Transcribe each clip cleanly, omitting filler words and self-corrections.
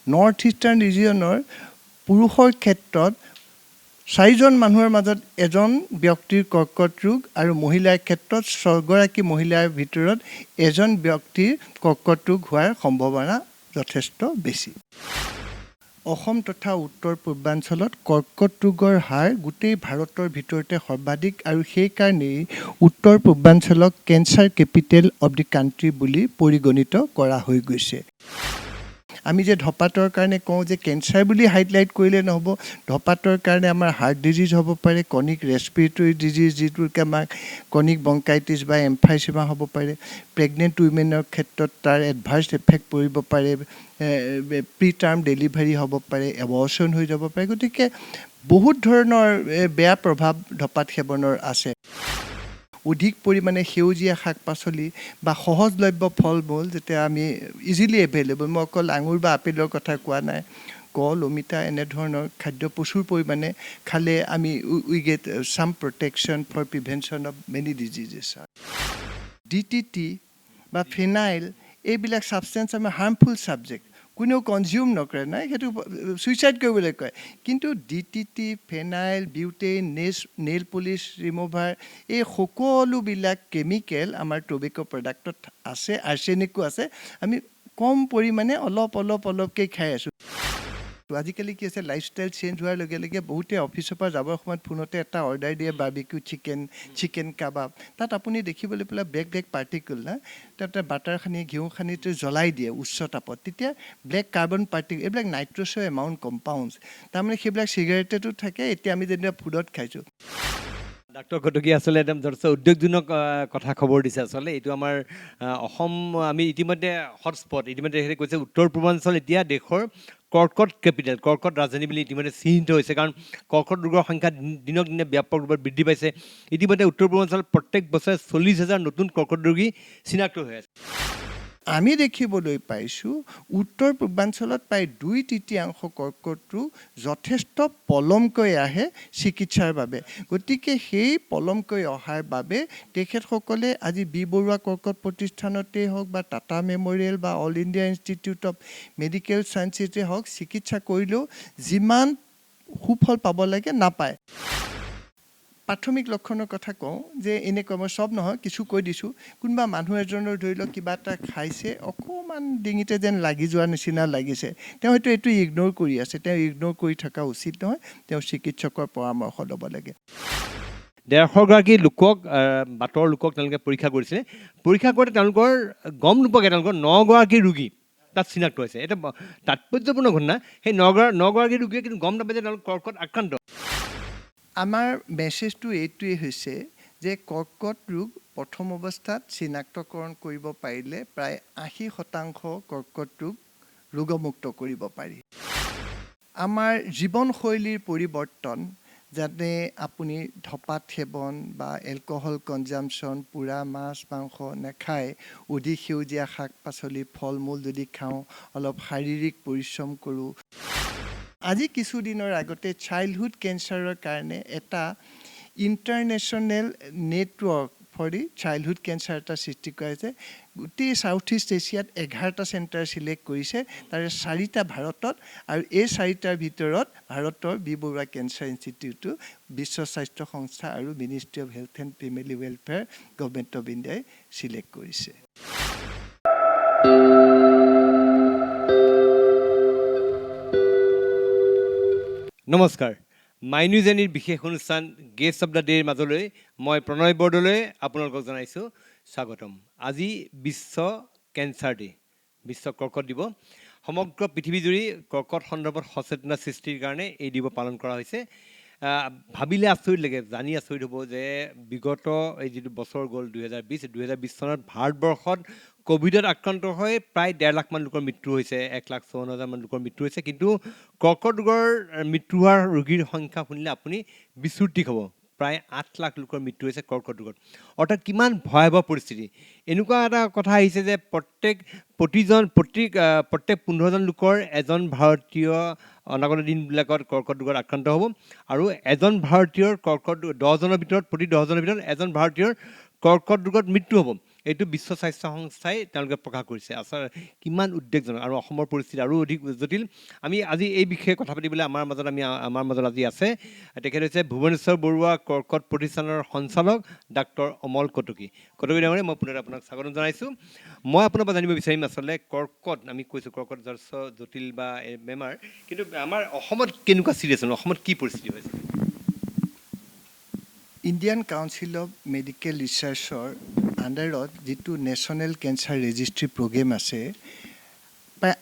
North eastern ৰিজিয়নৰ পুৰুষৰ ক্ষেত্ৰত 4জন মানুহৰ মাজত এজন ব্যক্তিৰ কৰ্কট ৰোগ আৰু মহিলাৰ ক্ষেত্ৰত 6গৰাকী মহিলাৰ ভিতৰত এজন ব্যক্তিৰ কৰ্কট ৰোগ হোৱাৰ সম্ভাৱনা যথেষ্ট বেছি। অসম তথা উত্তৰ পূৰ্বাঞ্চলত কৰ্কট ৰোগৰ হাৰ গোটেই ভাৰতৰ ভিতৰতে সৰ্বাধিক আৰু সেইকাৰণেই উত্তৰ পূৰ্বাঞ্চলক cancer capital of the country বুলি পৰিগণিত কৰা হৈ গৈছে। আমি যে ধপাতৰ কাৰণে কওঁ যে কেঞ্চাৰ বুলি হাইলাইট কৰিলে নহ'ব, ধপাতৰ কাৰণে আমাৰ হাৰ্ট ডিজিজ হ'ব পাৰে, কনিক ৰেছপিৰেটৰী ডিজিজ যিটোকে আমাক কনিক ব্ৰংকাইটিছ বা এম্ফাইচিমা হ'ব পাৰে, প্ৰেগনেণ্ট উইমেনৰ ক্ষেত্ৰত তাৰ এডভাৰ্ছ এফেক্ট পৰিব পাৰে, প্ৰি টাৰ্ম ডেলিভাৰী হ'ব পাৰে, এবৰ্চন হৈ যাব পাৰে। গতিকে বহুত ধৰণৰ বেয়া প্ৰভাৱ ধপাত সেৱনৰ আছে। অধিক পৰিমাণে সেউজীয়া শাক পাচলি বা সহজলভ্য ফল মূল যেতিয়া আমি ইজিলি এভেইলেবল, মই অকল আঙুৰ বা আপেলৰ কথা কোৱা নাই, কল অমিতা এনেধৰণৰ খাদ্য প্ৰচুৰ পৰিমাণে খালে আমি we get some protection for prevention of many diseases. DTT বা ফিনাইল এইবিলাক ছাবষ্টেঞ্চ আমাৰ হাৰ্মফুল ছাবজেক্ট, কোনেও কনজিউম নকৰে, নাই সেইটো ছুইচাইড কৰিবলৈ কয়। কিন্তু DTT, phenyl, butane, nail polish remover এই সকলোবিলাক কেমিকেল আমাৰ টবেক' প্ৰডাক্টত আছে, আৰ্ছেনিকো আছে। আমি কম পৰিমাণে অলপকৈ খাই আছোঁ। আজিকালি কি আছে, লাইফষ্টাইল চেঞ্জ হোৱাৰ লগে লগে বহুতে অফিচৰ পৰা যাবৰ সময়ত ফোনতে এটা অৰ্ডাৰ দিয়ে বাৰ্বিকিউ চিকেন কাবাব। তাত আপুনি দেখিবলৈ পেলাই ব্লেক পাৰ্টিকল না, তাতে বাটাৰ সানি ঘিউ সানি জ্বলাই দিয়ে উচ্চ তাপত, তেতিয়া ব্লেক কাৰ্বন পাৰ্টিকল, এইবিলাক নাইট্ৰছৰ এমাউণ্ট কম্পাউণ্ডছ, তাৰমানে সেইবিলাক চিগাৰেটতো থাকে। এতিয়া আমি যেনিবা ফুডত খাইছোঁ। ডাক্তৰ কটকী আচলতে একদম যথেষ্ট উদ্বেগজনক কথা খবৰ দিছে। আচলতে এইটো আমাৰ অসম, আমি ইতিমধ্যে হটস্পট, ইতিমধ্যে কৈছে উত্তৰ পূৰ্বাঞ্চল এতিয়া দেশৰ কৰ্কট কেপিটেল, কৰ্কট ৰাজধানী বুলি ইতিমধ্যে চিহ্নিত হৈছে। কাৰণ কৰ্কট ৰোগৰ সংখ্যা দিনক দিনে ব্যাপক ৰূপত বৃদ্ধি পাইছে। ইতিমধ্যে উত্তৰ পূৰ্বাঞ্চলত প্ৰত্যেক বছৰে 40,000 নতুন কৰ্কট ৰোগী চিনাক্ত হৈ আছে। আমি দেখিবলৈ পাইছোঁ উত্তৰ পূৰ্বাঞ্চলত প্ৰায় 2/3 কৰ্কট ৰোগ যথেষ্ট পলমকৈ আহে চিকিৎসাৰ বাবে। গতিকে সেই পলমকৈ অহাৰ বাবে তেখেতসকলে আজি বি বৰুৱা কৰ্কট প্ৰতিষ্ঠানতেই হওক বা টাটা মেমৰিয়েল বা All India Institute of medical ছায়েন্সেছেই হওক চিকিৎসা কৰিলেও যিমান সুফল পাব লাগে নাপায়। প্ৰাথমিক লক্ষণৰ কথা কওঁ যে এনেকুৱা, মই চব নহয় কিছু কৈ দিছোঁ। কোনোবা মানুহ এজনৰ ধৰি লওক কিবা এটা খাইছে, অকণমান ডিঙিতে যেন লাগি যোৱা নিচিনা লাগিছে, তেওঁ হয়তো এইটো ইগন'ৰ কৰি আছে। তেওঁ ইগন'ৰ কৰি থকা উচিত নহয়, তেওঁ চিকিৎসকৰ পৰামৰ্শ ল'ব লাগে। 150গৰাকী লোকক, বাটৰ লোকক তেওঁলোকে পৰীক্ষা কৰিছিলে। পৰীক্ষা কৰোঁতে তেওঁলোকৰ গম নোপোৱাকৈ তেওঁলোকৰ 9গৰাকী ৰোগী তাত চিনাক্ত হৈছে। এটা তাৎপৰ্যপূৰ্ণ ঘটনা। সেই 9গৰাকী ৰোগীয়ে কিন্তু গম নাপায় যে তেওঁলোক কৰ্কট আক্ৰান্ত। আমাৰ মেছেজটো এইটোৱেই হৈছে যে কৰ্কট ৰোগ প্ৰথম অৱস্থাত চিনাক্তকৰণ কৰিব পাৰিলে প্ৰায় 80% কৰ্কট ৰোগ ৰোগমুক্ত কৰিব পাৰি। আমাৰ জীৱনশৈলীৰ পৰিৱৰ্তন, যাতে আপুনি ধপাত সেৱন বা এলকহল কনজামশ্যন, পুৰা মাছ মাংস নাখায়, অধিক সেউজীয়া শাক পাচলি ফল মূল যদি খাওঁ, অলপ শাৰীৰিক পৰিশ্ৰম কৰোঁ। আজি কিছুদিনৰ আগতে চাইল্ডহুড কেঞ্চাৰৰ কাৰণে এটা international network for the childhood cancer এটা সৃষ্টি কৰা হৈছে। গোটেই ছাউথ ইষ্ট এছিয়াত 11টা চেণ্টাৰ চিলেক্ট কৰিছে, তাৰে 4টা ভাৰতত, আৰু এই 4টাৰ ভিতৰত ভাৰতৰ বি বৰুৱা কেঞ্চাৰ ইনষ্টিটিউটো বিশ্ব স্বাস্থ্য সংস্থা আৰু ministry of health and family welfare government of ইণ্ডিয়াই চিলেক্ট কৰিছে। নমস্কাৰ, মাই নিউজ এনিৰ বিশেষ অনুষ্ঠান গেষ্ট অৱ দ্য ডেৰ মাজলৈ মই প্ৰণয় বৰদলৈ আপোনালোকক জনাইছোঁ স্বাগতম। আজি বিশ্ব কেঞ্চাৰ ডে, বিশ্ব কৰ্কট দিৱস। সমগ্ৰ পৃথিৱীজুৰি কৰ্কট সন্দৰ্ভত সচেতনতা সৃষ্টিৰ কাৰণে এই দিৱস পালন কৰা হৈছে। ভাবিলে আচৰিত লাগে, জানি আচৰিত হ'ব যে বিগত এই যিটো বছৰ গ'ল 2020 চনত ভাৰতবৰ্ষত ক'ভিডত আক্ৰান্ত হৈ প্ৰায় 1.5 লাখমান লোকৰ মৃত্যু হৈছে, 1,54,000 লোকৰ মৃত্যু হৈছে। কিন্তু কৰ্কট ৰোগৰ মৃত্যু হোৱাৰ ৰোগীৰ সংখ্যা শুনিলে আপুনি বিচূৰ্তি হ'ব। প্ৰায় 8 লাখ লোকৰ মৃত্যু হৈছে কৰ্কট ৰোগত। অৰ্থাৎ কিমান ভয়াৱহ পৰিস্থিতি। এনেকুৱা এটা কথা আহিছে যে প্ৰত্যেক 15জন লোকৰ এজন ভাৰতীয় অনাগত দিনবিলাকত কৰ্কট ৰোগত আক্ৰান্ত হ'ব, আৰু এজন ভাৰতীয়ৰ কৰ্কট 10জনৰ ভিতৰত, প্ৰতি 10জনৰ ভিতৰত এজন ভাৰতীয়ৰ কৰ্কট ৰোগত মৃত্যু হ'ব। এইটো বিশ্ব স্বাস্থ্য সংস্থাই তেওঁলোকে প্ৰকাশ কৰিছে। আচলতে কিমান উদ্বেগজনক আৰু অসমৰ পৰিস্থিতি আৰু অধিক জটিল। আমি আজি এই বিষয়ে কথা পাতিবলৈ আমাৰ মাজত আজি আছে, তেখেত হৈছে ভুৱনেশ্বৰ বৰুৱা কৰ্কট প্ৰতিষ্ঠানৰ সঞ্চালক ডাক্তৰ অমল কটকী ডাঙৰীয়া। মই পুনৰ আপোনাক স্বাগতম জনাইছোঁ। মই আপোনাৰ পৰা জানিব বিচাৰিম আচলতে কৰ্কট, আমি কৈছোঁ কৰ্কট যথেষ্ট জটিল বা বেমাৰ, কিন্তু আমাৰ অসমত কেনেকুৱা চিটুৱেশ্যন, অসমত কি পৰিস্থিতি হৈছে? ইণ্ডিয়ান কাউন্সিল অফ মেডিকেল ৰিচাৰ্চৰ আণ্ডাৰত যিটো নেশ্যনেল কেঞ্চাৰ ৰেজিষ্ট্ৰি প্ৰগ্ৰেম আছে, প্ৰায়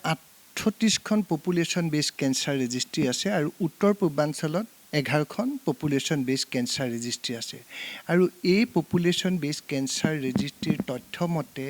38খন পপুলেশ্যন বেছ কেঞ্চাৰ ৰেজিষ্ট্ৰি আছে আৰু উত্তৰ পূৰ্বাঞ্চলত 11খন পপুলেশ্যন বেছ কেঞ্চাৰ ৰেজিষ্ট্ৰি আছে। আৰু এই পপুলেশ্যন বেছ কেঞ্চাৰ ৰেজিষ্ট্ৰিৰ তথ্য মতে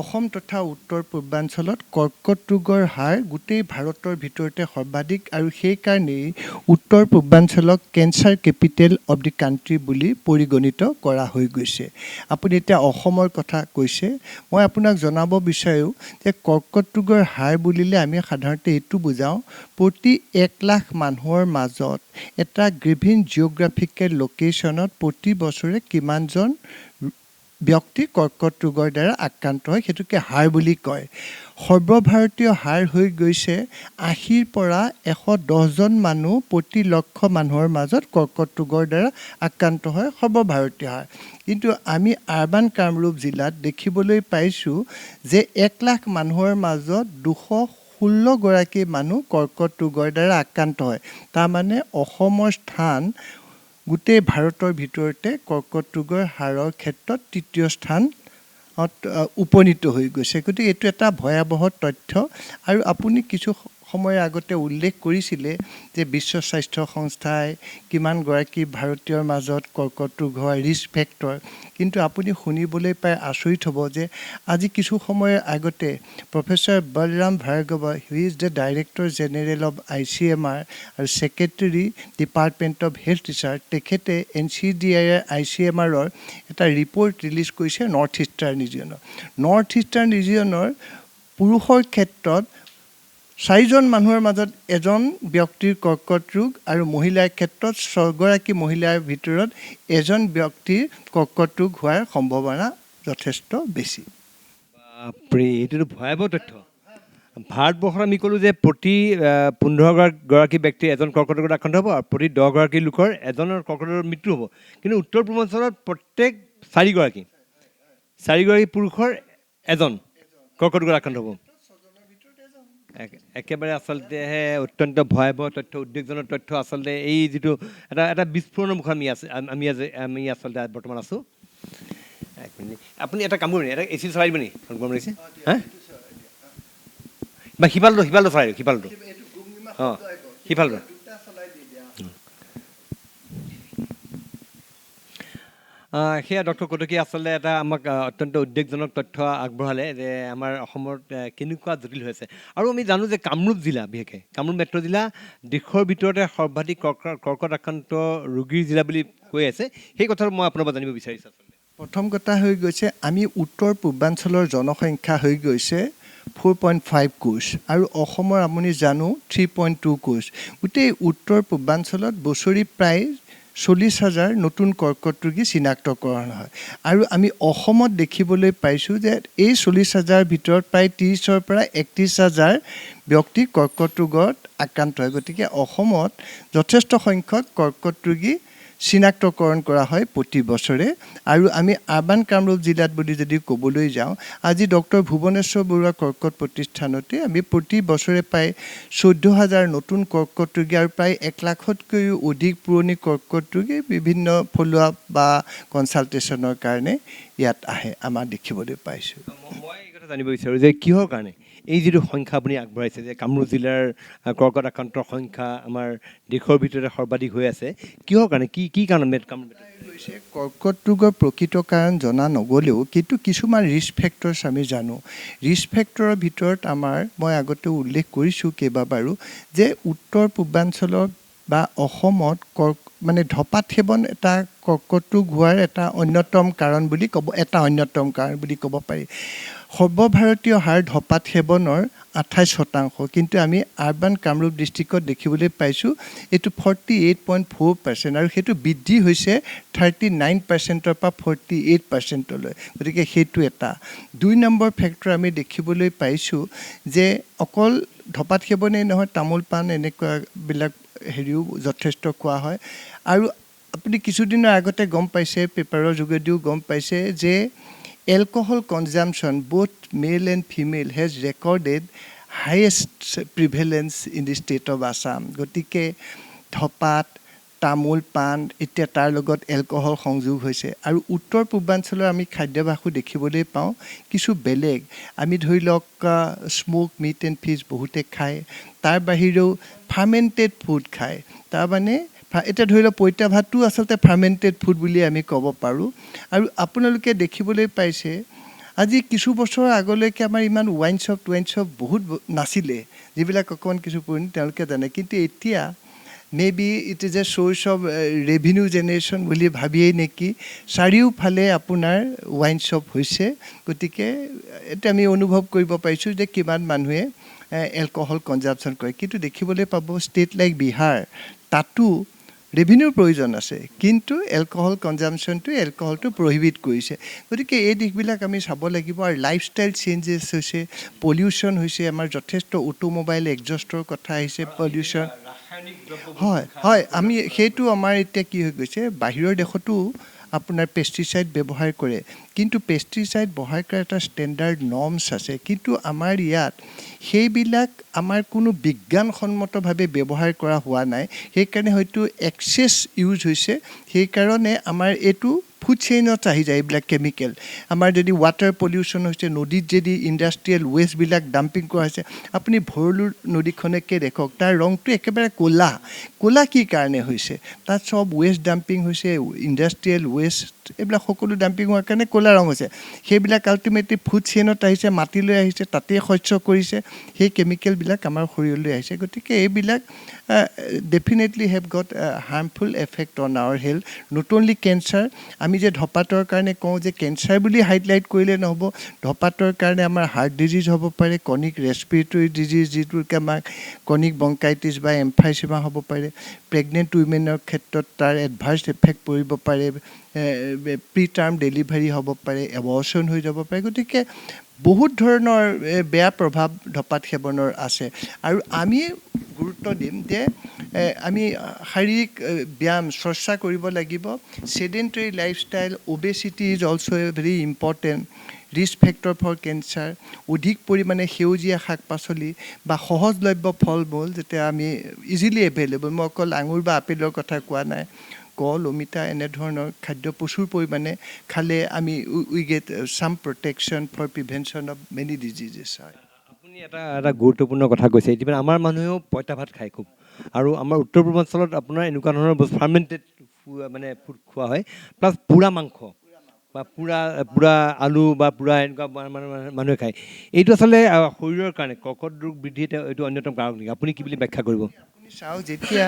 অসম তথা উত্তৰ পূৰ্বাঞ্চলত কৰ্কট ৰোগৰ হাৰ গোটেই ভাৰতৰ ভিতৰতে সৰ্বাধিক, আৰু সেইকাৰণেই উত্তৰ পূৰ্বাঞ্চলক cancer capital of the country বুলি পৰিগণিত কৰা হৈ গৈছে। আপুনি এতিয়া অসমৰ কথা কৈছে, মই আপোনাক জনাব বিচাৰোঁ যে কৰ্কট ৰোগৰ হাৰ বুলিলে আমি সাধাৰণতে এইটো বুজাওঁ, প্ৰতি 1 লাখ মানুহৰ মাজত এটা গিভেন জিঅ'গ্ৰাফিকেল লোকেশ্যনত প্ৰতি বছৰে কিমানজন ব্যক্তি কৰ্কট ৰোগৰ দ্বাৰা আক্ৰান্ত হয়, সেইটোকে হাৰ বুলি কয়। সৰ্বভাৰতীয় হাৰ হৈ গৈছে 80ৰ পৰা 110জন মানুহ প্ৰতি লক্ষ মানুহৰ মাজত কৰ্কট ৰোগৰ দ্বাৰা আক্ৰান্ত হয়, সৰ্বভাৰতীয় হাৰ। কিন্তু আমি আৰবান কামৰূপ জিলাত দেখিবলৈ পাইছোঁ যে 1 লাখ মানুহৰ মাজত 216গৰাকী মানুহ কৰ্কট ৰোগৰ দ্বাৰা আক্ৰান্ত হয়। তাৰমানে অসমৰ স্থান গোটেই ভাৰতৰ ভিতৰতে কৰ্কট ৰোগৰ হাৰৰ ক্ষেত্ৰত 3য় স্থানত উপনীত হৈ গৈছে। গতিকে এইটো এটা ভয়াৱহ তথ্য। আৰু আপুনি কিছু সময়ৰ আগতে উল্লেখ কৰিছিলে যে বিশ্ব স্বাস্থ্য সংস্থাই কিমানগৰাকী ভাৰতীয়ৰ মাজত কৰ্কট ৰোগ হোৱাৰ ৰিস্ক ফেক্টৰ, কিন্তু আপুনি শুনিবলৈ পাই আচৰিত হ'ব যে আজি কিছু সময়ৰ আগতে professor Balram Bhargava, he is the director general of ICMR আৰু secretary department of health research, তেখেতে NCDIR ICMRৰ এটা ৰিপৰ্ট ৰিলিজ কৰিছে নৰ্থ ইষ্টাৰ্ণ ৰিজিয়নৰ। নৰ্থ ইষ্টাৰ্ণ ৰিজিয়নৰ পুৰুষৰ ক্ষেত্ৰত 4জন মানুহৰ মাজত এজন ব্যক্তিৰ কৰ্কট ৰোগ, আৰু মহিলাৰ ক্ষেত্ৰত 6গৰাকী মহিলাৰ ভিতৰত এজন ব্যক্তিৰ কৰ্কট ৰোগ হোৱাৰ সম্ভাৱনা যথেষ্ট বেছি। বাপৰে, এইটোতো ভয়াৱহ তথ্য। ভাৰতবৰ্ষত আমি ক'লোঁ যে প্ৰতি 15গৰাকী ব্যক্তিৰ এজন কৰ্কট ৰোগত আক্ৰান্ত হ'ব, আৰু প্ৰতি 10গৰাকী লোকৰ এজনৰ কৰ্কট ৰোগৰ মৃত্যু হ'ব। কিন্তু উত্তৰ পূৰ্বাঞ্চলত প্ৰত্যেক 4গৰাকী পুৰুষৰ এজন কৰ্কট ৰোগত আক্ৰান্ত হ'ব। একেবাৰে আচলতে অত্যন্ত ভয়াৱহ তথ্য, উদ্বেগজনক তথ্য। আচলতে এই যিটো এটা বিস্ফোৰণৰ মুখত আমি আচলতে বৰ্তমান আছোঁ। এক মিনিট, আপুনি এটা কাম কৰিব, এটা AC চলাই দিব নেকি? গৰম লাগিছে। হা, বা সিফালটো চলাই দিয়ক, সিফালটো। অঁ, সিফালটো। সেয়া ডক্টৰ কটকী আচলতে এটা আমাক অত্যন্ত উদ্বেগজনক তথ্য আগবঢ়ালে যে আমাৰ অসমত কেনেকুৱা জটিল হৈ আছে। আৰু আমি জানো যে কামৰূপ জিলা, বিশেষকৈ কামৰূপ মেট্ৰ' জিলা দেশৰ ভিতৰতে সৰ্বাধিক কৰ্কট আক্ৰান্ত ৰোগীৰ জিলা বুলি কৈ আছে। সেই কথাটো মই আপোনাৰ পৰা জানিব বিচাৰিছোঁ। আচলতে প্ৰথম কথা হৈ গৈছে, আমি উত্তৰ পূৰ্বাঞ্চলৰ জনসংখ্যা হৈ গৈছে 4.5 কোচ, আৰু অসমৰ আপুনি জানো 3.2 কোচ। গোটেই উত্তৰ পূৰ্বাঞ্চলত বছৰি প্ৰায় 40,000 নতুন কৰ্কট ৰোগী চিনাক্তকৰণ হয়। আৰু আমি অসমত দেখিবলৈ পাইছোঁ যে এই 40,000ৰ ভিতৰত প্ৰায় 30ৰ পৰা 31,000 ব্যক্তি কৰ্কট ৰোগত আক্ৰান্ত হয়। গতিকে অসমত যথেষ্ট সংখ্যক কৰ্কট ৰোগী চিনাক্তকৰণ কৰা হয় প্ৰতি বছৰে। আৰু আমি আৰবান কামৰূপ জিলাত বুলি যদি ক'বলৈ যাওঁ, আজি ডক্টৰ ভুৱনেশ্বৰ বৰুৱা কৰ্কট প্ৰতিষ্ঠানতে আমি প্ৰতি বছৰে প্ৰায় 14,000 নতুন কৰ্কট ৰোগী আৰু প্ৰায় 1 লাখতকৈও অধিক পুৰণি কৰ্কট ৰোগী বিভিন্ন ফ'ল' আপ বা কনচালটেশ্যনৰ কাৰণে ইয়াত আহে, আমাৰ দেখিবলৈ পাইছোঁ। মই এই কথা জানিব বিচাৰোঁ যে কিহৰ কাৰণে এই যিটো সংখ্যা আপুনি আগবঢ়াইছে যে কামৰূপ জিলাৰ কৰ্কট আক্ৰান্তৰ সংখ্যা আমাৰ দেশৰ ভিতৰতে সৰ্বাধিক হৈ আছে, কিহৰ কাৰণে, কি কাৰণে কামৰূপ? কৰ্কট ৰোগৰ প্ৰকৃত কাৰণ জনা নগ'লেও কিন্তু কিছুমান ৰিস্ক ফেক্টৰছ আমি জানো। ৰিস্ক ফেক্টৰৰ ভিতৰত মই আগতে উল্লেখ কৰিছোঁ কেইবাবাৰো যে উত্তৰ পূৰ্বাঞ্চলত বা অসমত মানে ধঁপাত সেৱন এটা কৰ্কট ৰোগ হোৱাৰ এটা অন্যতম কাৰণ বুলি ক'ব পাৰি। সৰ্বভাৰতীয় হাৰ ধঁপাত সেৱনৰ 28%, কিন্তু আমি আৰবান কামৰূপ ডিষ্ট্ৰিক্টত দেখিবলৈ পাইছোঁ এইটো 48.4%, আৰু সেইটো বৃদ্ধি হৈছে 39%ৰ পৰা 48%লৈ। গতিকে সেইটো এটা 2 নম্বৰ ফেক্টৰ আমি দেখিবলৈ পাইছোঁ যে অকল ধঁপাত সেৱনেই নহয়, তামোল পাণ এনেকুৱাবিলাক হেৰিও যথেষ্ট খোৱা হয়। আৰু আপুনি কিছুদিনৰ আগতে গম পাইছে, পেপাৰৰ যোগেদিও গম পাইছে যে alcohol consumption, both male and female, has recorded highest prevalence in the state of Assam. গতিকে ধঁপাত, তামোল পাণ, এতিয়া তাৰ লগত এলকহল সংযোগ হৈছে। আৰু উত্তৰ পূৰ্বাঞ্চলৰ আমি খাদ্যাভাসো দেখিবলৈ পাওঁ কিছু বেলেগ। আমি ধৰি লওক স্মোক মিট এণ্ড ফিছ বহুতে খায়, তাৰ বাহিৰেও ফাৰ্মেণ্টেড ফুড খায়। তাৰমানে এতিয়া ধৰি লওক পঁইতা ভাতটো আচলতে ফাৰ্মেণ্টেড ফুড বুলি আমি ক'ব পাৰোঁ। আৰু আপোনালোকে দেখিবলৈ পাইছে আজি কিছু বছৰৰ আগলৈকে আমাৰ ইমান ৱাইন শ্বপ বহুত নাছিলে, যিবিলাক অকণমান কিছু পুৰণি তেওঁলোকে জানে। কিন্তু এতিয়া may be it is a source of revenue generation বুলি ভাবিয়েই নেকি চাৰিওফালে আপোনাৰ ৱাইন শ্বপ হৈছে। গতিকে এতিয়া আমি অনুভৱ কৰিব পাৰিছোঁ যে কিমান মানুহে এলকহল কনজাম্পশ্যন কৰে। কিন্তু দেখিবলৈ পাব ষ্টেট লাইক বিহাৰ, তাতো ৰেভিনিউৰ প্ৰয়োজন আছে, কিন্তু এলকহল এলকহলটো প্ৰহিবিট কৰিছে। গতিকে এই দিশবিলাক আমি চাব লাগিব। আৰু লাইফষ্টাইল চেঞ্জেছ হৈছে, পলিউশ্যন হৈছে, আমাৰ যথেষ্ট অটোমোবাইল এক্সজষ্টৰ কথা আহিছে, পলিউশ্যন। হয়, আমি সেইটো আমাৰ এতিয়া কি হৈ গৈছে, বাহিৰৰ দেশতো আপোনাৰ পেষ্টিচাইড ব্যৱহাৰ কৰে, কিন্তু পেষ্টিচাইড ব্যৱহাৰ কৰা এটা ষ্টেণ্ডাৰ্ড নৰ্মছ আছে। কিন্তু আমাৰ ইয়াত সেইবিলাক আমাৰ কোনো বিজ্ঞানসন্মতভাৱে ব্যৱহাৰ কৰা হোৱা নাই। সেইকাৰণে হয়তো এক্সেছ ইউজ হৈছে, সেইকাৰণে আমাৰ এইটো ফুড চেইনত আহি যায় এইবিলাক কেমিকেল। আমাৰ যদি ৱাটাৰ পলিউশ্যন হৈছে, নদীত যদি ইণ্ডাষ্ট্ৰিয়েল ৱেষ্টবিলাক ডাম্পিং কৰা হৈছে, আপুনি ভৰলুৰ নদীখনকে দেখক, তাৰ ৰংটো একেবাৰে ক'লা কি কাৰণে হৈছে? তাত চব ৱেষ্ট ডাম্পিং হৈছে, ইণ্ডাষ্ট্ৰিয়েল ৱেষ্ট এইবিলাক সকলো ডাম্পিং হোৱাৰ কাৰণে ক'লা ৰং হৈছে। সেইবিলাক আল্টিমেটলি ফুড চেইনত আহিছে, মাটিলৈ আহিছে, তাতেই শস্য কৰিছে, সেই কেমিকেলবিলাক আমাৰ শৰীৰলৈ আহিছে। গতিকে এইবিলাক definitely have got harmful effect on our health, not only cancer. আমি যে ধঁপাতৰ কাৰণে কওঁ যে কেঞ্চাৰ বুলি হাইলাইট কৰিলে নহ'ব, ধঁপাতৰ কাৰণে আমাৰ হাৰ্ট ডিজিজ হ'ব পাৰে, ক্ৰনিক ৰেছপিৰেটৰী ডিজিজ যিটোকে আমাক ক্ৰনিক ব্ৰংকাইটিছ বা এম্ফাইচিমা হ'ব পাৰে, প্ৰেগনেণ্ট উইমেনৰ ক্ষেত্ৰত তাৰ এডভাৰ্ছ এফেক্ট পৰিব পাৰে, প্ৰি টাৰ্ম ডেলিভাৰী হ'ব পাৰে, এবৰ্চন হৈ যাব পাৰে। গতিকে বহুত ধৰণৰ বেয়া প্ৰভাৱ ধঁপাত সেৱনৰ আছে। আৰু আমি গুৰুত্ব দিম যে আমি শাৰীৰিক ব্যায়াম চৰ্চা কৰিব লাগিব। Sedentary lifestyle, obesity is also' a very important risk factor for cancer. অধিক পৰিমাণে সেউজীয়া শাক পাচলি বা সহজলভ্য ফল মূল, যেতিয়া আমি ইজিলি এভেইলেবল, মই অকল আঙুৰ বা আপেলৰ কথা কোৱা নাই, কল, অমিতা এনেধৰণৰ খাদ্য প্ৰচুৰ পৰিমাণে খালে আমি we get some protection for prevention of many diseases. হয়, আপুনি এটা গুৰুত্বপূৰ্ণ কথা কৈছে। এতিয়া আমাৰ মানুহেও পঁইতা ভাত খায় খুব, আৰু আমাৰ উত্তৰ পূৰ্বাঞ্চলত আপোনাৰ এনেকুৱা ধৰণৰ বস্তু ফাৰ্মেণ্টেড মানে ফুড খোৱা হয়, প্লাছ পোৰা মাংস বা পোৰা আলু বা পোৰা এনেকুৱা মানুহে খায়। এইটো আচলতে শৰীৰৰ কাৰণে কৰ্কট ৰোগ বৃদ্ধিত এইটো অন্যতম কাৰক নেকি? আপুনি কি বুলি ব্যাখ্যা কৰিব? আপুনি চাওক, যেতিয়া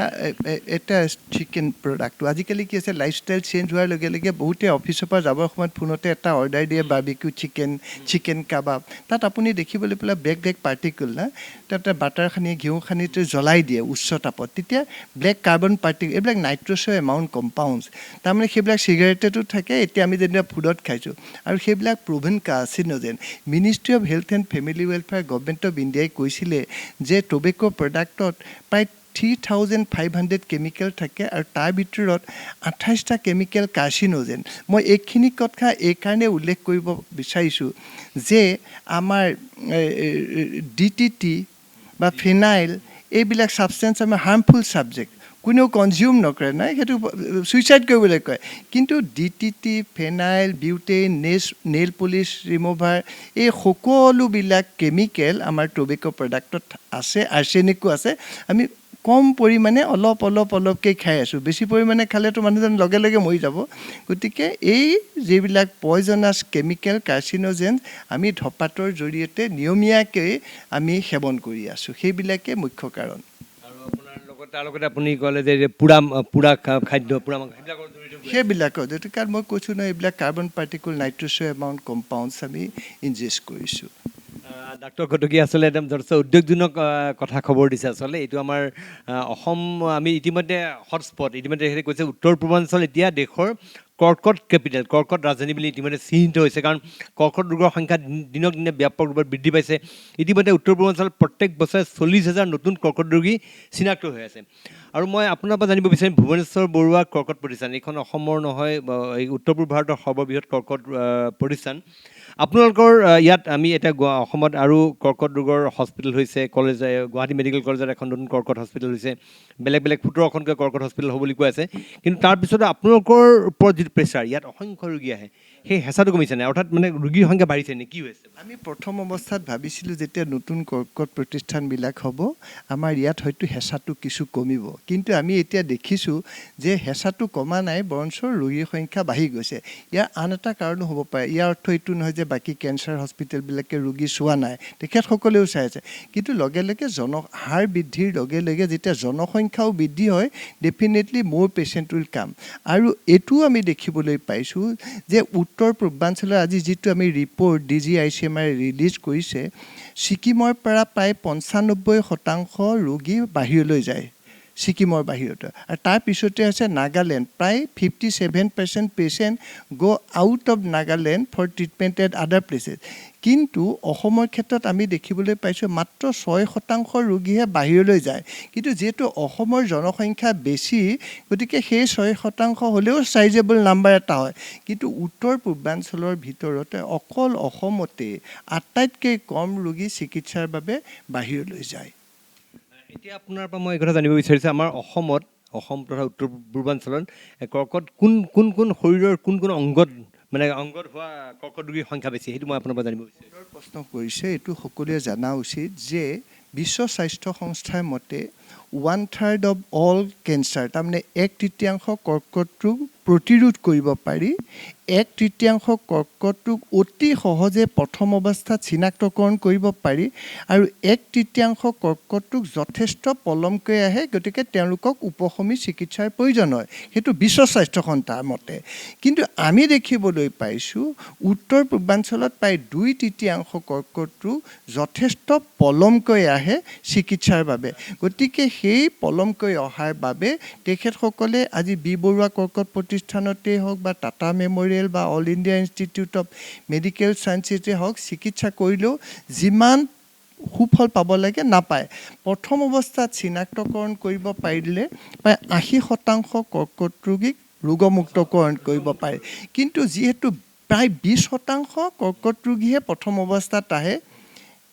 এটা চিকেন প্ৰডাক্টটো আজিকালি কি হৈছে, লাইফষ্টাইল চেঞ্জ হোৱাৰ লগে লগে বহুতে অফিচৰ পৰা যাবৰ সময়ত ফোনতে এটা অৰ্ডাৰ দিয়ে, বাৰ্বিকিউ চিকেন কাবাব। তাত আপুনি দেখিবলৈ পেলাই ব্লেক পাৰ্টিকল না, তাতে বাটাৰ সানি ঘিউ সানি জ্বলাই দিয়ে উচ্চ তাপত, তেতিয়া ব্লেক কাৰ্বন পাৰ্টিকল, এইবিলাক নাইট্ৰছৰ এমাউণ্ট কম্পাউণ্ডছ, তাৰমানে সেইবিলাক চিগাৰেটতো থাকে, এতিয়া আমি যেনিবা ফুডত খাইছোঁ। আৰু সেইবিলাক proven carcinogen. Ministry of health and family welfare government of ইণ্ডিয়াই কৈছিলে যে টবেকো প্ৰডাক্টত প্ৰায় 3500 কেমিকেল থাকে, আৰু তাৰ ভিতৰত 28টা কেমিকেল কাৰ্চিনোজেন। মই এইখিনি কথা এইকাৰণে উল্লেখ কৰিব বিচাৰিছোঁ যে আমাৰ DTT বা ফিনাইল এইবিলাক ছাবষ্টেঞ্চ আমাৰ হাৰ্মফুল ছাবজেক্ট, কোনেও কনজিউম নকৰে, নাই সেইটো ছুইচাইড কৰিবলৈ কয়। কিন্তু DTT, phenyl, butane, nail polish remover, এই সকলোবিলাক কেমিকেল আমাৰ টবেকো প্ৰডাক্টত আছে, আৰ্ছেনিকো আছে। আমি কম পৰিমাণে অলপকৈ খাই আছোঁ, বেছি পৰিমাণে খালেতো মানুহজন লগে লগে মৰি যাব। গতিকে এই যিবিলাক পয়জনাছ কেমিকেল কাৰ্চিনোজেন আমি ধঁপাতৰ জৰিয়তে নিয়মীয়াকৈ আমি সেৱন কৰি আছোঁ, সেইবিলাকে মুখ্য কাৰণ। আৰু আপোনাৰ লগত তাৰ লগতে আপুনি ক'লে যে পুৰা পুৰা খাদ্য পুৰা মাংস সেইবিলাকৰ জড়িত সেইবিলাকৰ যিটো কাৰণ মই কৈছোঁ নহয় এইবিলাক কাৰ্বন পাৰ্টিকুল নাইট্ৰছৰ এমাউণ্ট কম্পাউণ্ডছ আমি ইনজেষ্ট কৰিছোঁ। ডাক্তৰ ঘটকী আচলতে একদম যথেষ্ট উদ্যোগজনক কথা খবৰ দিছে আচলতে এইটো আমাৰ অসম আমি ইতিমধ্যে হটস্পট ইতিমধ্যে তেখেতে কৈছে উত্তৰ পূৰ্বাঞ্চল এতিয়া দেশৰ কৰ্কট কেপিটেল কৰ্কট ৰাজধানী বুলি ইতিমধ্যে চিহ্নিত হৈছে কাৰণ কৰ্কট ৰোগৰ সংখ্যা দিনক দিনে ব্যাপক ৰূপত বৃদ্ধি পাইছে ইতিমধ্যে উত্তৰ পূৰ্বাঞ্চলত প্ৰত্যেক বছৰে 40,000 নতুন কৰ্কট ৰোগী চিনাক্ত হৈ আছে আৰু মই আপোনাৰ পৰা জানিব বিচাৰিম ভুৱনেশ্বৰ বৰুৱা কৰ্কট প্ৰতিষ্ঠান এইখন অসমৰ নহয় এই উত্তৰ পূব ভাৰতৰ সৰ্ববৃহৎ কৰ্কট প্ৰতিষ্ঠান আপোনালোকৰ ইয়াত আমি এতিয়া অসমত আৰু কৰ্কট ৰোগৰ হস্পিটেল হৈছে কলেজ গুৱাহাটী মেডিকেল কলেজত এখন নতুন কৰ্কট হস্পিটেল হৈছে বেলেগ বেলেগ 17খনকৈ কৰ্কট হস্পিটেল হ'ব বুলি কৈ আছে কিন্তু তাৰপিছতে আপোনালোকৰ ওপৰত যিটো প্ৰেছাৰ ইয়াত অসংখ্য ৰোগী আহে সেই হেঁচাটো কমিছে নাই অৰ্থাৎ মানে ৰোগীৰ সংখ্যা বাঢ়িছে নে কি হৈছে আমি প্ৰথম অৱস্থাত ভাবিছিলোঁ যেতিয়া নতুন কৰ্কট প্ৰতিষ্ঠানবিলাক হ'ব আমাৰ ইয়াত হয়তো হেঁচাটো কিছু কমিব কিন্তু আমি এতিয়া দেখিছোঁ যে হেঁচাটো কমা নাই বৰঞ্চ ৰোগীৰ সংখ্যা বাঢ়ি গৈছে ইয়াৰ আন এটা কাৰণো হ'ব পাৰে ইয়াৰ অৰ্থ এইটো নহয় যে বাকী কেঞ্চাৰ হস্পিটেলবিলাকে ৰোগী চোৱা নাই তেখেতসকলেও চাই আছে কিন্তু লগে লগে হাৰ বৃদ্ধিৰ লগে লগে যেতিয়া জনসংখ্যাও বৃদ্ধি হয় ডেফিনেটলি মোৰ পেচেণ্ট উইল কাম আৰু এইটোও আমি দেখিবলৈ পাইছোঁ যে উত্তৰ পূৰ্বাঞ্চলৰ আজি যিটো আমি ৰিপৰ্ট DGICMI ৰিলিজ কৰিছে ছিকিমৰ পৰা প্ৰায় 95% ৰোগী বাহিৰলৈ যায় ছিকিমৰ বাহিৰতে আৰু তাৰ পিছতে আছে নাগালেণ্ড প্ৰায় 57% patient go' out of Nagaland for treatment at other places কিন্তু অসমৰ ক্ষেত্ৰত আমি দেখিবলৈ পাইছোঁ মাত্ৰ 6% ৰোগীহে বাহিৰলৈ যায় কিন্তু যিহেতু অসমৰ জনসংখ্যা বেছি গতিকে সেই 6% হ'লেও চাইজেবল নাম্বাৰ এটা হয় কিন্তু উত্তৰ পূৰ্বাঞ্চলৰ ভিতৰতে অকল অসমতে আটাইতকৈ কম ৰোগী চিকিৎসাৰ বাবে বাহিৰলৈ যায় এতিয়া আপোনাৰ পৰা মই এই কথা জানিব বিচাৰিছোঁ আমাৰ অসম তথা উত্তৰ পূৰ্বাঞ্চলত কৰ্কট কোন শৰীৰৰ কোন অংগত মানে অংগত হোৱা কৰ্কট ৰোগীৰ সংখ্যা বেছি সেইটো মই আপোনাৰ পৰা জানিব বিচাৰিছোঁ প্ৰশ্ন কৰিছে এইটো সকলোৱে জনা উচিত যে বিশ্ব স্বাস্থ্য সংস্থাৰ মতে 1/3 অফ অল কেঞ্চাৰ তাৰমানে 1/3 কৰ্কট ৰোগ প্ৰতিৰোধ কৰিব পাৰি 1/3 কৰ্কট ৰোগ অতি সহজে প্ৰথম অৱস্থাত চিনাক্তকৰণ কৰিব পাৰি আৰু 1/3 কৰ্কট ৰোগ যথেষ্ট পলমকৈ আহে গতিকে তেওঁলোকক উপশমী চিকিৎসাৰ প্ৰয়োজন হয় সেইটো বিশ্ব স্বাস্থ্য সংস্থাৰ মতে কিন্তু আমি দেখিবলৈ পাইছোঁ উত্তৰ পূৰ্বাঞ্চলত প্ৰায় 2/3 কৰ্কট ৰোগ যথেষ্ট পলমকৈ আহে চিকিৎসাৰ বাবে গতিকে সেই পলমকৈ অহাৰ বাবে তেখেতসকলে আজি বি বৰুৱা কৰ্কট প্ৰতিষ্ঠানতেই হওক বা টাটা মেমৰিয়েল বা All India Institute of medical ছায়েন্সেছে হওক চিকিৎসা কৰিলেও যিমান সুফল পাব লাগে নাপায় প্ৰথম অৱস্থাত চিনাক্তকৰণ কৰিব পাৰিলে প্ৰায় 80% কৰ্কট ৰোগীক ৰোগমুক্তকৰণ কৰিব পাৰে কিন্তু যিহেতু প্ৰায় 20% কৰ্কট ৰোগীহে প্ৰথম অৱস্থাত আহে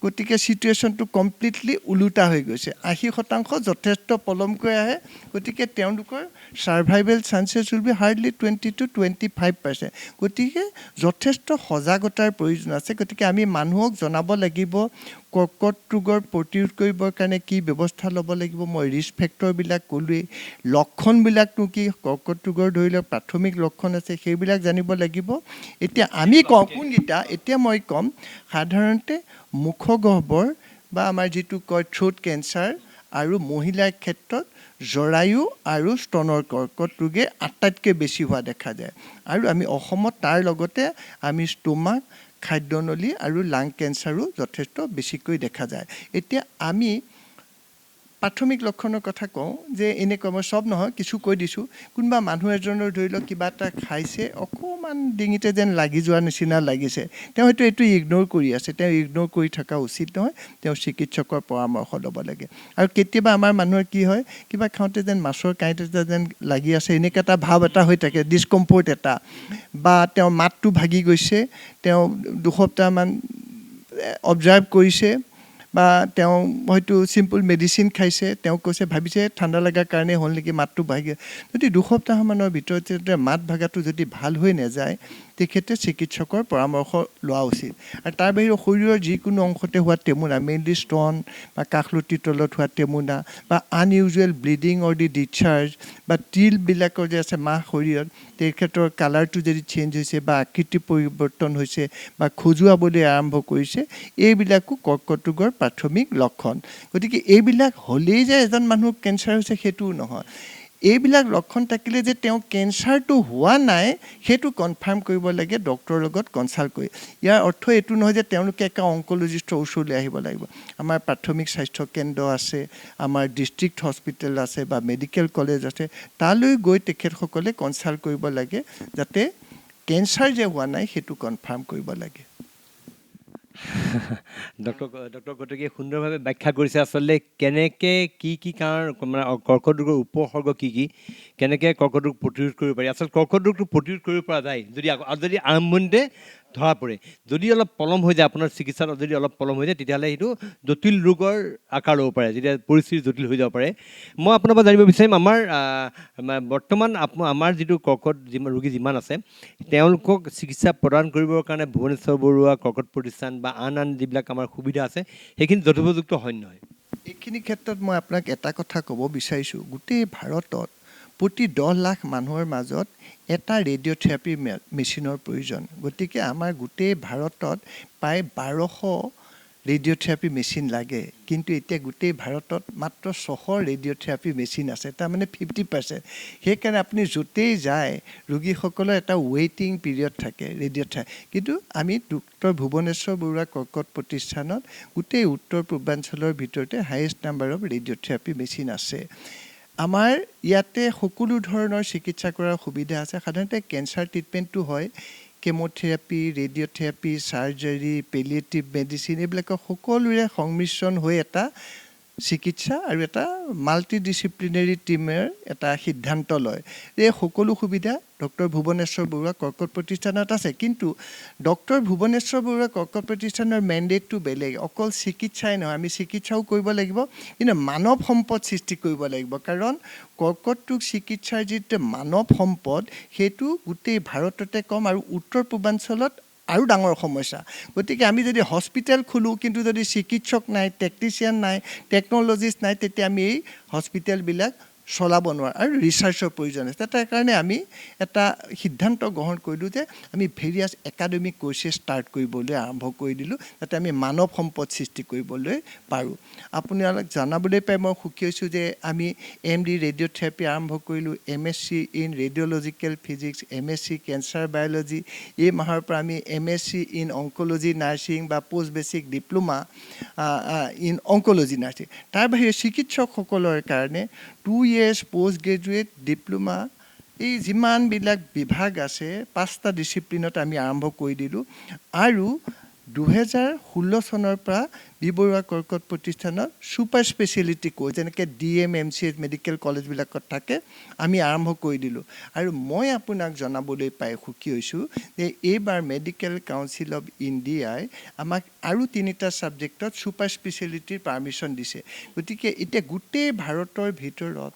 গতিকে চিটুৱেশ্যনটো কমপ্লিটলি ওলোটা হৈ গৈছে 80% যথেষ্ট পলমকৈ আহে গতিকে তেওঁলোকৰ survival চান্সেছ will be hardly 20 to 25% গতিকে যথেষ্ট সজাগতাৰ প্ৰয়োজন আছে গতিকে আমি মানুহক জনাব লাগিব কৰ্কট ৰোগৰ প্ৰতিৰোধ কৰিবৰ কাৰণে কি ব্যৱস্থা ল'ব লাগিব মই ৰিস্ক ফেক্টৰবিলাক ক'লোৱেই লক্ষণবিলাকনো কি কৰ্কট ৰোগৰ ধৰি লওক প্ৰাথমিক লক্ষণ আছে সেইবিলাক জানিব লাগিব এতিয়া আমি কওঁ কোনকেইটা এতিয়া মই ক'ম সাধাৰণতে মুখগহ্বৰ বা আমাৰ যিটো কয় থ্ৰোট কেঞ্চাৰ আৰু মহিলাৰ ক্ষেত্ৰত জৰায়ু আৰু স্তনৰ কৰ্কট ৰোগে আটাইতকৈ বেছি হোৱা দেখা যায় আৰু আমি অসমত তাৰ লগতে আমি ষ্টমাক খাদ্যনলী আৰু লাং কেঞ্চাৰো যথেষ্ট বেছিকৈ দেখা যায় এতিয়া আমি প্ৰাথমিক লক্ষণৰ কথা কওঁ যে এনেকুৱা মই চব নহয় কিছু কৈ দিছোঁ কোনোবা মানুহ এজনৰ ধৰি লওক কিবা এটা খাইছে অকণমান ডিঙিতে যেন লাগি যোৱাৰ নিচিনা লাগিছে তেওঁ হয়তো এইটো ইগন'ৰ কৰি আছে তেওঁ ইগন'ৰ কৰি থকা উচিত নহয় তেওঁ চিকিৎসকৰ পৰামৰ্শ ল'ব লাগে আৰু কেতিয়াবা আমাৰ মানুহৰ কি হয় কিবা খাওঁতে যেন মাছৰ কাঁইট এটা যেন লাগি আছে এনেকৈ এটা ভাৱ এটা হৈ থাকে ডিছকমফৰ্ট এটা বা তেওঁৰ মাতটো ভাগি গৈছে তেওঁ দুসপ্তাহমান অবজাৰ্ভ কৰিছে বা তেওঁ হয়তো চিম্পল মেডিচিন খাইছে তেওঁ কৈছে ভাবিছে ঠাণ্ডা লগাৰ কাৰণে হ'ল নেকি মাতটো ভাগি যদি দুসপ্তাহমানৰ ভিতৰত মাত ভাগাটো যদি ভাল হৈ নাযায় তেখেতে চিকিৎসকৰ পৰামৰ্শ লোৱা উচিত। আৰু তাৰ বাহিৰে শৰীৰৰ যিকোনো অংশতে হোৱা টেমুনা, মেইনলি ষ্টন বা কাষলতিৰ তলত হোৱা টেমুনা বা আনইউজুৱেল ব্লিডিং অৰ দি ডিছচাৰ্জ বা তিলবিলাকৰ যে আছে মাহ শৰীৰত, তেখেতৰ কালাৰটো যদি চেঞ্জ হৈছে বা আকৃতি পৰিৱৰ্তন হৈছে বা খজুৱাবলৈ আৰম্ভ কৰিছে, এইবিলাকো কৰ্কট ৰোগৰ প্ৰাথমিক লক্ষণ। গতিকে এইবিলাক হ'লেই যে এজন মানুহৰ কেঞ্চাৰ হৈছে সেইটোও নহয়। এইবিলাক লক্ষণ থাকিলে যে তেওঁ কেঞ্চাৰটো হোৱা নাই সেইটো কনফাৰ্ম কৰিব লাগে ডক্টৰৰ লগত কনচাল্ট কৰি। ইয়াৰ অৰ্থ এইটো নহয় যে তেওঁলোকে একে অংক'লজিষ্টৰ ওচৰলৈ আহিব লাগিব। আমাৰ প্ৰাথমিক স্বাস্থ্য কেন্দ্ৰ আছে, আমাৰ ডিষ্ট্ৰিক্ট হস্পিটেল আছে বা মেডিকেল কলেজ আছে, তালৈ গৈ তেখেতসকলে কনচাল্ট কৰিব লাগে যাতে কেঞ্চাৰ যে হোৱা নাই সেইটো কনফাৰ্ম কৰিব লাগে। ডক্টৰ গতিকে সুন্দৰভাৱে ব্যাখ্যা কৰিছে আচলতে কেনেকৈ কি কাৰণ মানে কৰ্কট ৰোগৰ উপসৰ্গ কি, কেনেকৈ কৰ্কট ৰোগ প্ৰতিৰোধ কৰিব পাৰি। আচলতে কৰ্কট ৰোগটো প্ৰতিৰোধ কৰিব পৰা যায় যদি আৰম্ভণিতে ধৰা পৰে। যদি অলপ পলম হৈ যায়, আপোনাৰ চিকিৎসাত যদি অলপ পলম হৈ যায়, তেতিয়াহ'লে সেইটো জটিল ৰোগৰ আকাৰ ল'ব পাৰে, যেতিয়া পৰিস্থিতি জটিল হৈ যাব পাৰে। মই আপোনাৰ পৰা জানিব বিচাৰিম, আমাৰ বৰ্তমান আমাৰ যিটো কৰ্কট ৰোগী যিমান আছে, তেওঁলোকক চিকিৎসা প্ৰদান কৰিবৰ কাৰণে ভুৱনেশ্বৰ বৰুৱা কৰ্কট প্ৰতিষ্ঠান বা আন যিবিলাক আমাৰ সুবিধা আছে সেইখিনি যথোপযুক্ত হয় নহয়? এইখিনি ক্ষেত্ৰত মই আপোনাক এটা কথা ক'ব বিচাৰিছোঁ, গোটেই ভাৰতত প্ৰতি 10 লাখ মানুহৰ মাজত এটা ৰেডিঅ'থেৰাপি মেচিনৰ প্ৰয়োজন। গতিকে আমাৰ গোটেই ভাৰতত প্ৰায় 1200 ৰেডিঅ'থেৰাপি মেচিন লাগে, কিন্তু এতিয়া গোটেই ভাৰতত মাত্ৰ 600 ৰেডিঅ'থেৰাপি মেচিন আছে, তাৰমানে 50%। সেইকাৰণে আপুনি য'তেই যায় ৰোগীসকলৰ এটা ৱেইটিং পিৰিয়ড থাকে ৰেডিঅ'থেৰাপি। কিন্তু আমি ডক্টৰ ভুৱনেশ্বৰ বৰুৱা কৰ্কট প্ৰতিষ্ঠানত গোটেই উত্তৰ পূৰ্বাঞ্চলৰ ভিতৰতে highest number of radiotherapy machine আছে। আমাৰ ইয়াতে সকলো ধৰণৰ চিকিৎসা কৰাৰ সুবিধা আছে। সাধাৰণতে কেঞ্চাৰ ট্ৰিটমেণ্টটো হয় chemotherapy, radiotherapy, surgery, palliative medicine, এইবিলাকৰ সকলোৰে সংমিশ্ৰণ হৈ এটা চিকিৎসা আৰু এটা মাল্টি ডিচিপ্লিনেৰী টিমেৰ এটা সিদ্ধান্ত লয়। এই সকলো সুবিধা ডক্টৰ ভুৱনেশ্বৰ বৰুৱা কৰ্কট প্ৰতিষ্ঠানত আছে। কিন্তু ডক্টৰ ভুৱনেশ্বৰ বৰুৱা কৰ্কট প্ৰতিষ্ঠানৰ মেণ্ডেটটো বেলেগ। অকল চিকিৎসাই নহয়, আমি চিকিৎসাও কৰিব লাগিব, কিন্তু মানৱ সম্পদ সৃষ্টি কৰিব লাগিব। কাৰণ কৰ্কট ৰোগ চিকিৎসাৰ যিটো মানৱ সম্পদ সেইটো গোটেই ভাৰততে কম আৰু উত্তৰ পূৰ্বাঞ্চলত আৰু ডাঙৰ সমস্যা। গতিকে আমি যদি হস্পিটেল খোলোঁ কিন্তু যদি চিকিৎসক নাই, টেকনিচিয়ান নাই, টেকন'লজিষ্ট নাই, তেতিয়া আমি এই হস্পিটেলবিলাক চলাব নোৱাৰোঁ আৰু ৰিচাৰ্চৰ প্ৰয়োজন আছে। তাৰ কাৰণে আমি এটা সিদ্ধান্ত গ্ৰহণ কৰিলোঁ যে আমি ভেৰিয়াছ একাডেমিক কৰ্চেছ ষ্টাৰ্ট কৰিবলৈ আৰম্ভ কৰি দিলোঁ, যাতে আমি মানৱ সম্পদ সৃষ্টি কৰিবলৈ পাৰোঁ। আপোনালোক জানাবলৈ পাই মই সুখী হৈছোঁ যে আমি MD ৰেডিঅ'থেৰাপি আৰম্ভ কৰিলোঁ, MSc in radiological physics, MSc cancer biology, এই মাহৰ পৰা আমি MSc ইন অংক'লজি নাৰ্ছিং বা post basic diploma in oncology nursing. তাৰ বাহিৰে চিকিৎসকসকলৰ কাৰণে 2 years পষ্ট গ্ৰেজুৱেট ডিপ্ল'মা, এই যিমানবিলাক বিভাগ আছে 5টা ডিচিপ্লিনত আমি আৰম্ভ কৰি দিলোঁ। আৰু 2016 চনৰ পৰা বি বৰুৱা কৰ্কট প্ৰতিষ্ঠানত ছুপাৰ স্পেচিয়েলিটি কোৰ্চ, যেনেকৈ DM, MCH মেডিকেল কলেজবিলাকত থাকে, আমি আৰম্ভ কৰি দিলোঁ। আৰু মই আপোনাক জনাবলৈ পাই সুখী হৈছোঁ যে এইবাৰ মেডিকেল কাউন্সিল অফ ইণ্ডিয়াই আমাক আৰু 3টা ছাবজেক্টত ছুপাৰ স্পেচিয়েলিটিৰ পাৰ্মিশ্যন দিছে। গতিকে এতিয়া গোটেই ভাৰতৰ ভিতৰত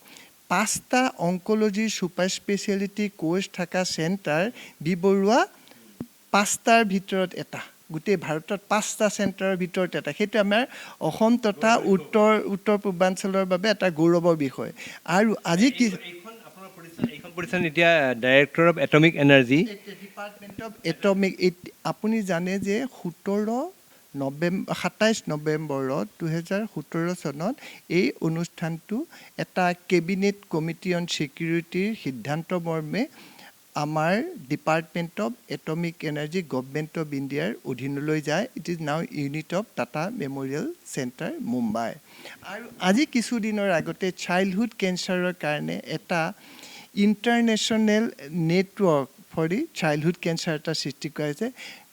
5টা অংক'লজিৰ ছুপাৰ স্পেচিয়েলিটি কোৰ্চ থকা চেণ্টাৰ বি বৰুৱা 5টাৰ ভিতৰত এটা। গোটেই ভাৰতত 5টা চেণ্টাৰৰ ভিতৰত এটা। সেইটো আমাৰ অসম তথা উত্তৰ পূৰ্বাঞ্চলৰ বাবে এটা গৌৰৱৰ বিষয়। আৰু আজি কি এইখন প্ৰতিষ্ঠান এতিয়া director of atomic energy, department of atomic, আপুনি জানে যে 27 নৱেম্বৰত 2017 চনত এই অনুষ্ঠানটো এটা কেবিনেট কমিটি অন ছিকিউৰিটিৰ সিদ্ধান্ত মৰ্মে আমাৰ department of atomic energy government of ইণ্ডিয়াৰ অধীনলৈ যায়। It is now unit of Tata memorial centre, Mumbai. আৰু আজি কিছুদিনৰ আগতে চাইল্ডহুড কেঞ্চাৰৰ কাৰণে এটা international network for the childhood cancer এটা সৃষ্টি কৰা হৈছে।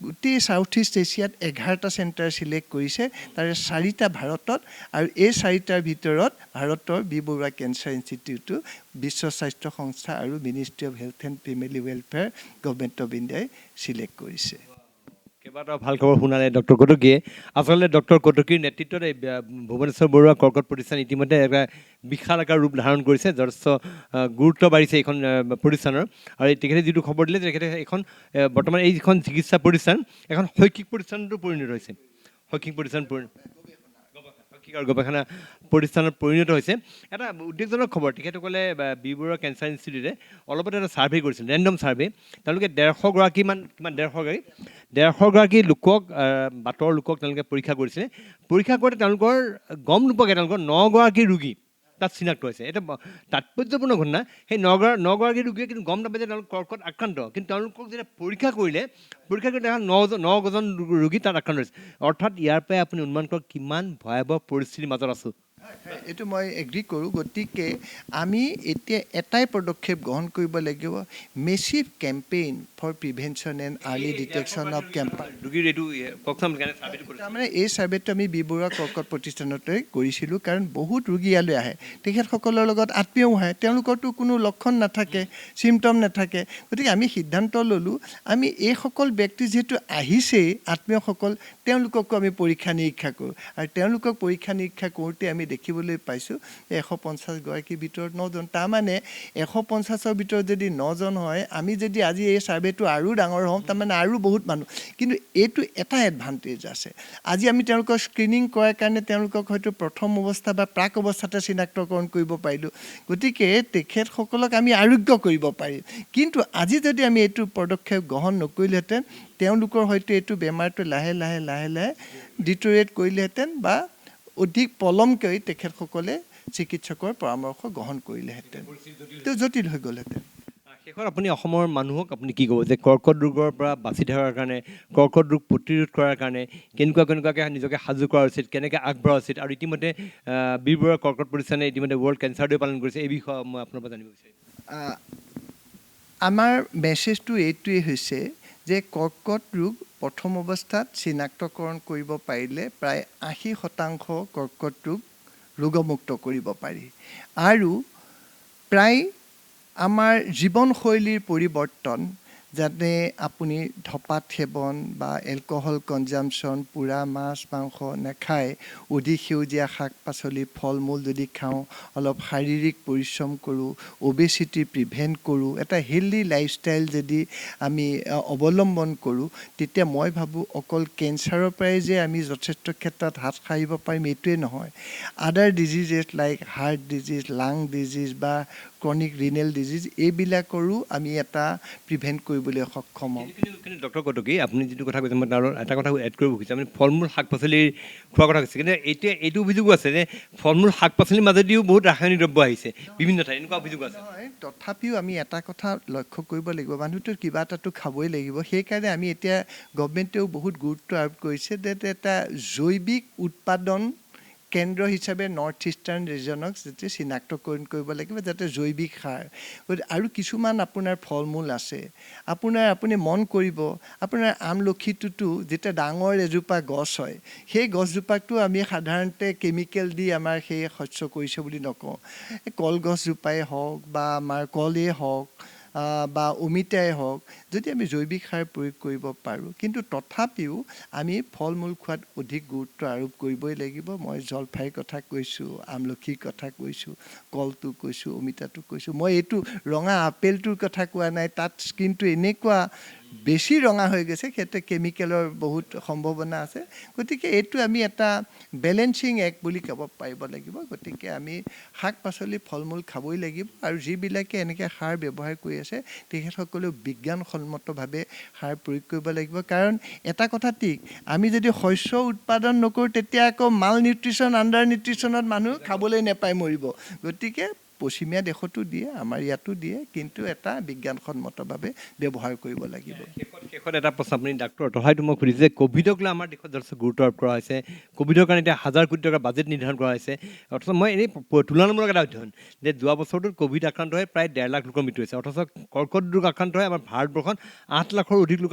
গোটেই ছাউথ ইষ্ট এছিয়াত 11টা চেণ্টাৰ ছিলেক্ট কৰিছে, তাৰে 4টা ভাৰতত। আৰু এই 4টাৰ ভিতৰত ভাৰতৰ বি বৰুৱা কেঞ্চাৰ ইনষ্টিটিউটো বিশ্ব স্বাস্থ্য সংস্থা আৰু ministry of health and family welfare government of ইণ্ডিয়াই ছিলেক্ট কৰিছে। কেইবাটাও ভাল খবৰ শুনালে ডক্টৰ কটকীয়ে আচলতে ডক্টৰ কটকীৰ নেতৃত্বত এই ভুৱনেশ্বৰ বৰুৱা কৰ্কট প্ৰতিষ্ঠান ইতিমধ্যে এটা বিশাল আকাৰ ৰূপ ধাৰণ কৰিছে যথেষ্ট গুৰুত্ব বাঢ়িছে এইখন প্ৰতিষ্ঠানৰ আৰু তেখেতে যিটো খবৰ দিলে তেখেতে এইখন বৰ্তমান এই যিখন চিকিৎসা প্ৰতিষ্ঠান এখন শৈক্ষিক প্ৰতিষ্ঠানতো পৰিণত হৈছে শৈক্ষিক প্ৰতিষ্ঠান শৈক্ষিক আৰু গৱেষণা প্ৰতিষ্ঠানত পৰিণত হৈছে এটা উদ্বেগজনক খবৰ তেখেতসকলে বি বৰুৱা কেঞ্চাৰ ইনষ্টিটিউটে অলপতে এটা ছাৰ্ভে কৰিছিল ৰেণ্ডম ছাৰ্ভে তেওঁলোকে 150গৰাকী লোকক বাটৰ লোকক তেওঁলোকে পৰীক্ষা কৰিছিলে পৰীক্ষা কৰোঁতে তেওঁলোকৰ গম নোপোৱাকৈ তেওঁলোকৰ 9গৰাকী ৰোগী তাত চিনাক্ত হৈছে এটা তাৎপৰ্যপূৰ্ণ ঘটনা সেই 9গৰাকী ৰোগীয়ে কিন্তু গম নাপায় যে তেওঁলোক কৰ্কট আক্ৰান্ত কিন্তু তেওঁলোকক যেতিয়া পৰীক্ষা কৰিলে দেখা 9জন ৰোগী তাত আক্ৰান্ত হৈছে অৰ্থাৎ ইয়াৰ পৰাই আপুনি অনুমান কৰক কিমান ভয়াৱহ পৰিস্থিতিৰ মাজত আছোঁ এইটো মই এগ্ৰী কৰোঁ গতিকে আমি এতিয়া এটাই পদক্ষেপ গ্ৰহণ কৰিব লাগিব massive campaign for prevention and early detection of cancer ৰোগীৰ এইটো কওকচোন তাৰমানে এই ছাৰ্ভেটো আমি বি বৰুৱা কৰ্কট প্ৰতিষ্ঠানতে কৰিছিলোঁ কাৰণ বহুত ৰোগী ইয়ালৈ আহে তেখেতসকলৰ লগত আত্মীয়ও আহে তেওঁলোকৰতো কোনো লক্ষণ নাথাকে চিমটম নাথাকে গতিকে আমি সিদ্ধান্ত ল'লোঁ আমি এইসকল ব্যক্তি যিহেতু আহিছেই আত্মীয়সকল তেওঁলোককো আমি পৰীক্ষা নিৰীক্ষা কৰোঁ আৰু তেওঁলোকক পৰীক্ষা নিৰীক্ষা কৰোঁতে আমি দেখিবলৈ পাইছোঁ 150গৰাকীৰ ভিতৰত 9জন তাৰমানে 150ৰ ভিতৰত যদি 9জন হয় আমি যদি আজি এই ছাৰ্ভেটো আৰু ডাঙৰ হওঁ তাৰমানে আৰু বহুত মানুহ কিন্তু এইটো এটা এডভান্টেজ আছে আজি আমি তেওঁলোকক স্ক্ৰিনিং কৰাৰ কাৰণে তেওঁলোকক হয়তো প্ৰথম অৱস্থা বা প্ৰাক অৱস্থাতে চিনাক্তকৰণ কৰিব পাৰিলোঁ গতিকে তেখেতসকলক আমি আৰোগ্য কৰিব পাৰিম কিন্তু আজি যদি আমি এইটো পদক্ষেপ গ্ৰহণ নকৰিলোহেঁতেন তেওঁলোকৰ হয়তো এইটো বেমাৰটো লাহে লাহে ডিটৰিয়েট কৰিলেহেঁতেন বা অধিক পলমকৈ তেখেতসকলে চিকিৎসকৰ পৰামৰ্শ গ্ৰহণ কৰিলেহেঁতেন জটিল হৈ গ'লহেঁতেন শেষত আপুনি অসমৰ মানুহক আপুনি কি ক'ব যে কৰ্কট ৰোগৰ পৰা বাচি থকাৰ কাৰণে কৰ্কট ৰোগ প্ৰতিৰোধ কৰাৰ কাৰণে কেনেকুৱাকৈ নিজকে সাজু কৰা উচিত কেনেকৈ আগবঢ়া উচিত আৰু ইতিমধ্যে বি বৰুৱা কৰ্কট প্ৰতিষ্ঠানে ইতিমধ্যে ৱৰ্ল্ড কেঞ্চাৰ ডে পালন কৰিছে এই বিষয়ে মই আপোনাৰ পৰা জানিব বিচাৰিম আমাৰ মেছেজটো এইটোৱেই হৈছে যে কৰ্কট ৰোগ প্ৰথম অৱস্থাত চিনাক্তকৰণ কৰিব পাৰিলে প্ৰায় 80% কৰ্কট ৰোগ ৰোগমুক্ত কৰিব পাৰি আৰু প্ৰায় আমাৰ জীৱনশৈলীৰ পৰিৱৰ্তন যাতে আপুনি ধপাত সেৱন বা এলকহল কনজামশ্যন পুৰা মাছ মাংস নাখায় অধিক সেউজীয়া শাক পাচলি ফল মূল যদি খাওঁ অলপ শাৰীৰিক পৰিশ্ৰম কৰোঁ অবেচিটি প্ৰিভেণ্ট কৰোঁ এটা হেল্ডি লাইফষ্টাইল যদি আমি অৱলম্বন কৰোঁ তেতিয়া মই ভাবোঁ অকল কেঞ্চাৰৰ পৰাই যে আমি যথেষ্ট ক্ষেত্ৰত হাত সাৰিব পাৰিম এইটোৱে নহয় আদাৰ ডিজিজেছ লাইক হাৰ্ট ডিজিজ লাং ডিজিজ বা ক্ৰনিক ৰিনেল ডিজিজ এইবিলাকৰো আমি এটা প্ৰিভেণ্ট কৰিবলৈ সক্ষম হওঁ কিন্তু ডক্টৰ কটকী আপুনি যিটো কথা কৈছে মই তাৰ এটা কথা এড কৰিব খুজিছোঁ আপুনি ফল মূল শাক পাচলিৰ খোৱাৰ কথা কৈছে কিন্তু এতিয়া এইটো অভিযোগো আছে যে ফল মূল শাক পাচলিৰ মাজেদিও বহুত ৰাসায়নিক দ্ৰব্য আহিছে বিভিন্ন ঠাইত এনেকুৱা অভিযোগ আছে তথাপিও আমি এটা কথা লক্ষ্য কৰিব লাগিব মানুহটোৰ কিবা এটাতো খাবই লাগিব সেইকাৰণে আমি এতিয়া গভমেণ্টেও বহুত গুৰুত্ব আৰোপ কৰিছে যে এটা জৈৱিক উৎপাদন কেন্দ্ৰ হিচাপে নৰ্থ ইষ্টাৰ্ণ ৰিজনক যাতে চিনাক্তকৰণ কৰিব লাগিব যাতে জৈৱিক সাৰ আৰু কিছুমান আপোনাৰ ফল মূল আছে আপুনি মন কৰিব আপোনাৰ আমলখিটোতো যেতিয়া ডাঙৰ এজোপা গছ হয় সেই গছজোপাকটো আমি সাধাৰণতে কেমিকেল দি আমাৰ সেই শস্য কৰিছে বুলি নকওঁ কলগছজোপাই হওক বা আমাৰ কলেই হওক বা অমিতাই হওক যদি আমি জৈৱিক সাৰ প্ৰয়োগ কৰিব পাৰোঁ কিন্তু তথাপিও আমি ফল মূল খোৱাত অধিক গুৰুত্ব আৰোপ কৰিবই লাগিব মই জলফাইৰ কথা কৈছোঁ আমলখিৰ কথা কৈছোঁ কলটো কৈছোঁ অমিতাটো কৈছোঁ মই এইটো ৰঙা আপেলটোৰ কথা কোৱা নাই তাত স্কিনটো এনেকুৱা বেছি ৰঙা হৈ গৈছে সেইটো কেমিকেলৰ বহুত সম্ভাৱনা আছে গতিকে এইটো আমি এটা বেলেঞ্চিং এক্ট বুলি ক'ব পাৰিব লাগিব গতিকে আমি শাক পাচলি ফল মূল খাবই লাগিব আৰু যিবিলাকে এনেকৈ সাৰ ব্যৱহাৰ কৰি আছে তেখেতসকলেও বিজ্ঞানসন্মতভাৱে সাৰ প্ৰয়োগ কৰিব লাগিব কাৰণ এটা কথা ঠিক আমি যদি শস্য উৎপাদন নকৰোঁ তেতিয়া আকৌ মাল নিউট্ৰিশ্যন আণ্ডাৰ নিউট্ৰিশ্যনত মানুহ খাবলৈ নাপায় মৰিব গতিকে পশ্চিমীয়া দেশতো দিয়ে আমাৰ ইয়াতো দিয়ে কিন্তু এটা বিজ্ঞানসন্মতভাৱে ব্যৱহাৰ কৰিব লাগিব শেষত এটা প্ৰশ্ন আপুনি ডাক্তৰ তথাপিতো মই সুধিছোঁ যে ক'ভিডক লৈ আমাৰ দেশত যথেষ্ট গুৰুত্ব আৰোপ কৰা হৈছে ক'ভিডৰ কাৰণে এতিয়া 1000 কোটি টকাৰ বাজেট নিৰ্ধাৰণ কৰা হৈছে অথচ মই এনেই তুলনামূলক এটা অধ্যয়ন যে যোৱা বছৰটোত ক'ভিড আক্ৰান্ত হৈ প্ৰায় 1.5 লাখ লোকৰ মৃত্যু হৈছে অথচ কৰ্কট ৰোগ আক্ৰান্ত হৈ আমাৰ ভাৰতবৰ্ষত 8 লাখৰ অধিক লোক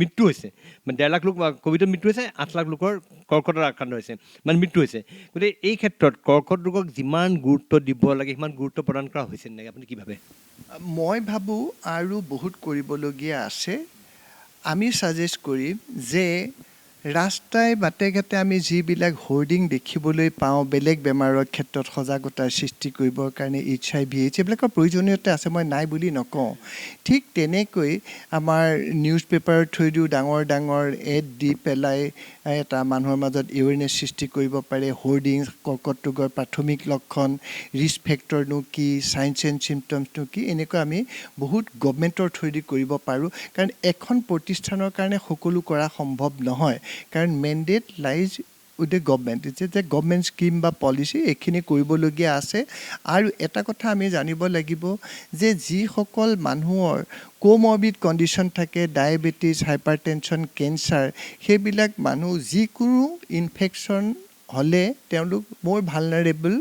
মৃত্যু হৈছে মানে 1.5 লাখ লোক ক'ভিডত মৃত্যু হৈছে 8 লাখ লোকৰ কৰ্কটৰ আক্ৰান্ত হৈছে মানে মৃত্যু হৈছে গতিকে এই ক্ষেত্ৰত কৰ্কট ৰোগক যিমান গুৰুত্ব দিব লাগে সিমান গুৰুত্ব প্ৰদান কৰা হৈছে নেকি আপুনি কি ভাবে মই ভাবোঁ আৰু বহুত কৰিবলগীয়া আছে আমি ছাজেষ্ট কৰিম যে ৰাস্তাই বাটে ঘাটে আমি যিবিলাক হোৰ্ডিং দেখিবলৈ পাওঁ বেলেগ বেমাৰৰ ক্ষেত্ৰত সজাগতাৰ সৃষ্টি কৰিবৰ কাৰণে HIV AIDS এইবিলাকৰ প্ৰয়োজনীয়তা আছে, মই নাই বুলি নকওঁ। ঠিক তেনেকৈ আমাৰ নিউজ পেপাৰৰ থ্ৰুদিও ডাঙৰ ডাঙৰ এড দি পেলাই এটা মানুহৰ মাজত এৱেৰনেছ সৃষ্টি কৰিব পাৰে। হোৰ্ডিং, কৰ্কট ৰোগৰ প্ৰাথমিক লক্ষণ, ৰিস্ক ফেক্টৰনো কি, চাইন্স এণ্ড চিমটমছনো কি, এনেকুৱা আমি বহুত গভমেণ্টৰ থ্ৰুদি কৰিব পাৰোঁ। কাৰণ এখন প্ৰতিষ্ঠানৰ কাৰণে সকলো কৰা সম্ভৱ নহয়, কাৰণ mandate lies with the government. যে গভমেণ্ট স্কিম বা পলিচি এইখিনি কৰিবলগীয়া আছে। আৰু এটা কথা আমি জানিব লাগিব যে যিসকল মানুহৰ কোমৰ্বিড কণ্ডিশ্যন থাকে, ডায়েবেটিছ, হাইপাৰটেনশ্যন, কেঞ্চাৰ, সেইবিলাক মানুহ যিকোনো ইনফেকশ্যন হ'লে তেওঁলোক more vulnerable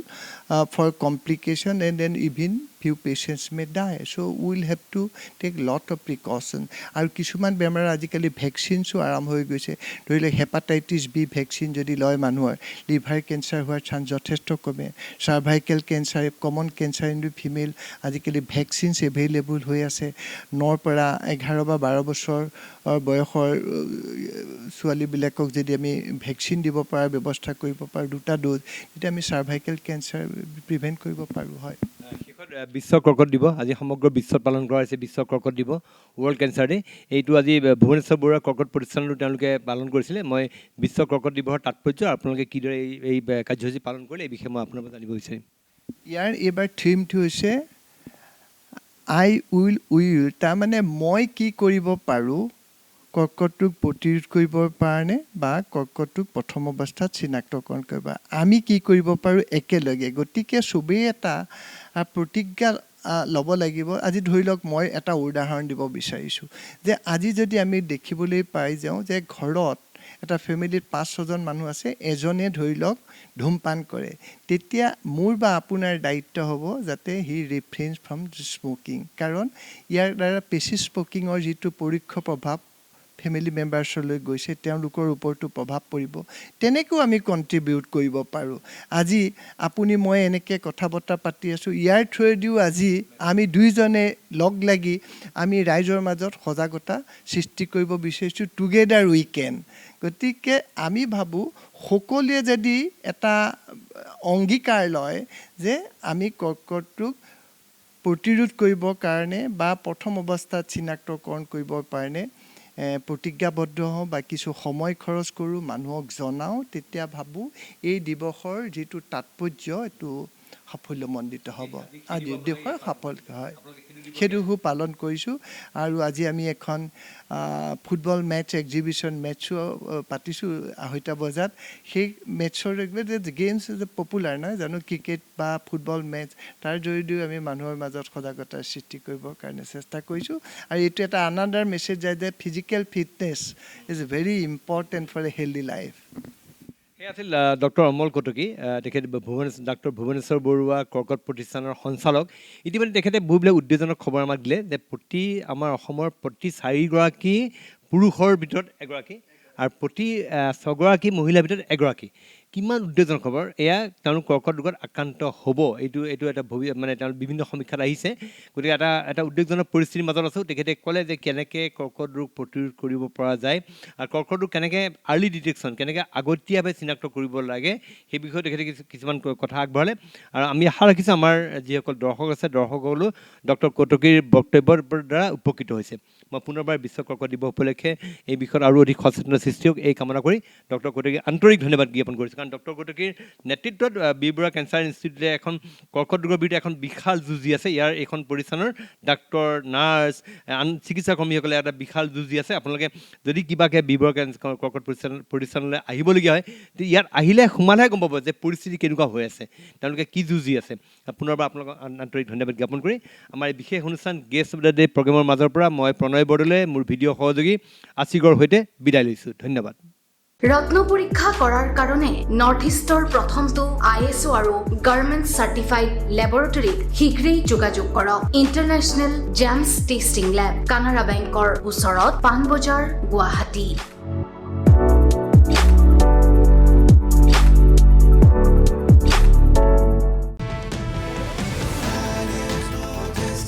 for complication and then even few patients may die. So we will have to take lot of precaution. আৰু কিছুমান বেমাৰ আজিকালি ভেকচিনছো আৰম্ভ হৈ গৈছে। ধৰি লওক হেপাটাইটিছ বি ভেকচিন যদি লয় মানুহৰ, লিভাৰ কেঞ্চাৰ হোৱাৰ চান্স যথেষ্ট কমে। Cervical cancer, common cancer in the female, আজিকালি ভেকচিনছ এভেইলেবল হৈ আছে। 9 পৰা 11 বা 12 বছৰ বয়সৰ ছোৱালীবিলাকক যদি আমি ভেকচিন দিব পৰাৰ ব্যৱস্থা কৰিব পাৰোঁ, 2টা ড'জ, তেতিয়া আমি চাৰ্ভাইকেল কেঞ্চাৰ প্ৰিভেণ্ট কৰিব পাৰোঁ। হয়, বিশ্ব কৰ্কট দিৱস আজি সমগ্ৰ বিশ্বত পালন কৰা হৈছে। বিশ্ব কৰ্কট দিৱস, ৱৰ্ল্ড কেঞ্চাৰ ডে। এইটো আজি ভুৱনেশ্বৰ বৰুৱা কৰ্কট প্ৰতিষ্ঠানতো তেওঁলোকে পালন কৰিছিলে। মই বিশ্ব কৰ্কট দিৱসৰ তাৎপৰ্য, আপোনালোকে কিদৰে এই কাৰ্যসূচী পালন কৰিলে, এই বিষয়ে মই আপোনাৰ পৰা জানিব বিচাৰিম। ইয়াৰ এইবাৰ থিমটো হৈছে আই উইল, তাৰমানে মই কি কৰিব পাৰোঁ কৰ্কট ৰোগ প্ৰতিৰোধ কৰিবৰ কাৰণে বা কৰ্কট ৰোগ প্ৰথম অৱস্থাত চিনাক্তকৰণ কৰিব, আমি কি কৰিব পাৰোঁ একেলগে। গতিকে চবেই এটা প্ৰতিজ্ঞা ল'ব লাগিব। আজি ধৰি লওক মই এটা উদাহৰণ দিব বিচাৰিছোঁ যে আজি যদি আমি দেখিবলৈ পাই যাওঁ যে ঘৰত এটা ফেমিলিত 5-6জন মানুহ আছে, এজনে ধৰি লওক ধূমপান কৰে, তেতিয়া মোৰ বা আপোনাৰ দায়িত্ব হ'ব যাতে হি ৰিফ্ৰেইনছ ফ্ৰম স্মকিং। কাৰণ ইয়াৰ দ্বাৰা পেছিভ স্মকিঙৰ যিটো পৰোক্ষ প্ৰভাৱ ফেমিলি মেম্বাৰ্ছলৈ গৈছে, তেওঁলোকৰ ওপৰতো প্ৰভাৱ পৰিব। তেনেকৈও আমি কণ্ট্ৰিবিউট কৰিব পাৰোঁ। আজি আপুনি মই এনেকৈ কথা বতৰা পাতি আছোঁ, ইয়াৰ থ্ৰুৱেদিও আজি আমি দুইজনে লগ লাগি আমি ৰাইজৰ মাজত সজাগতা সৃষ্টি কৰিব বিচাৰিছোঁ। Together we can. গতিকে আমি ভাবোঁ সকলোৱে যদি এটা অংগীকাৰ লয় যে আমি কৰ্কট ৰোগ প্ৰতিৰোধ কৰিবৰ কাৰণে বা প্ৰথম অৱস্থাত চিনাক্তকৰণ কৰিবৰ কাৰণে প্ৰতিজ্ঞাবদ্ধ হওঁ বা কিছু সময় খৰচ কৰোঁ, মানুহক জনাওঁ, তেতিয়া ভাবোঁ এই দিৱসৰ যিটো তাৎপৰ্য এইটো সাফল্যমণ্ডিত হ'ব। আজি দিৱসৰ সাফল্য হয়, সেইটো পালন কৰিছোঁ। আৰু আজি আমি এখন ফুটবল মেটছ এক্সিবিশ্যন মেটছো পাতিছোঁ 2:30 বজাত। সেই মেটছৰ গেমছ পপুলাৰ নহয় জানো, ক্ৰিকেট বা ফুটবল মেটছ, তাৰ জৰিয়তেও আমি মানুহৰ মাজত সজাগতাৰ সৃষ্টি কৰিবৰ কাৰণে চেষ্টা কৰিছোঁ। আৰু এইটো এটা আনাদাৰ মেছেজ যায় যে physical fitness is very important for a healthy life. সেই আছিল ডক্টৰ অমল কটকী, তেখেত ডাক্তৰ ভুৱনেশ্বৰ বৰুৱা কৰ্কট প্ৰতিষ্ঠানৰ সঞ্চালক। ইতিমধ্যে তেখেতে বহুবিলাক উদ্বেগজনক খবৰ আমাক দিলে যে আমাৰ অসমৰ প্ৰতি 4গৰাকী পুৰুষৰ ভিতৰত এগৰাকী আৰু প্ৰতি 6গৰাকী মহিলাৰ ভিতৰত এগৰাকী। কিমান উদ্বেগজনক খবৰ! এয়া তেওঁলোক কৰ্কট ৰোগত আক্ৰান্ত হ'ব, এইটো এটা মানে তেওঁলোক বিভিন্ন সমীক্ষাত আহিছে। গতিকে এটা উদ্বেগজনক পৰিস্থিতিৰ মাজত আছোঁ। তেখেতে ক'লে যে কেনেকৈ কৰ্কট ৰোগ প্ৰতিৰোধ কৰিব পৰা যায় আৰু কৰ্কট ৰোগ কেনেকৈ আৰ্লি ডিটেকশ্যন, কেনেকৈ আগতীয়াভাৱে চিনাক্ত কৰিব লাগে, সেই বিষয়ে তেখেতে কিছুমান কথা আগবঢ়ালে। আৰু আমি আশা ৰাখিছোঁ আমাৰ যিসকল দৰ্শক আছে, দৰ্শকসকলেও ডক্টৰ কটকীৰ বক্তব্যৰ দ্বাৰা উপকৃত হৈছে। মই পুনৰবাৰ বিশ্ব কৰ্কট দিৱস উপলক্ষে এই বিষয়ত আৰু অধিক সচেতনতা সৃষ্টি হওক এই কামনা কৰি ডক্টৰ কটকীক আন্তৰিক ধন্যবাদ জ্ঞাপন কৰিছোঁ। কাৰণ ডক্টৰ কটকীৰ নেতৃত্বত বি বৰুৱা কেঞ্চাৰ ইনষ্টিটিউটে এখন কৰ্কট ৰোগৰ বিৰুদ্ধে এখন বিশাল যুঁজি আছে। ইয়াৰ এইখন প্ৰতিষ্ঠানৰ ডাক্তৰ, নাৰ্ছ, আন চিকিৎসা কৰ্মীসকলে এটা বিশাল যুঁজি আছে। আপোনালোকে যদি কিবাকৈ বি বৰুৱা কৰ্কট প্ৰতিষ্ঠানলৈ আহিবলগীয়া হয়, ইয়াত আহিলে সোমালেহে গম পাব যে পৰিস্থিতি কেনেকুৱা হৈ আছে, তেওঁলোকে কি যুঁজি আছে। পুনৰবাৰ আপোনালোকক আন্তৰিক ধন্যবাদ জ্ঞাপন কৰি আমাৰ এই বিশেষ অনুষ্ঠান গেষ্ট অফ দ্য ডে প্ৰগ্ৰেমৰ মাজৰ পৰা মই প্ৰণয় বৰদলৈ, মোৰ ভিডিঅ' সহযোগী আশিকৰ সৈতে বিদায় লৈছোঁ। ধন্যবাদ। ৰত্ন পৰীক্ষা কৰাৰ কাৰণে নৰ্থ ইষ্টৰ প্ৰথমটো ISO আৰু গভৰ্ণমেণ্ট চাৰ্টিফাইড লেবৰেটৰীত শীঘ্ৰেই যোগাযোগ কৰক। ইণ্টাৰনেশ্যনেল জেমছ টেষ্টিং লেব, কানাড়া বেংকৰ ওচৰত, পাণবজাৰ, গুৱাহাটী।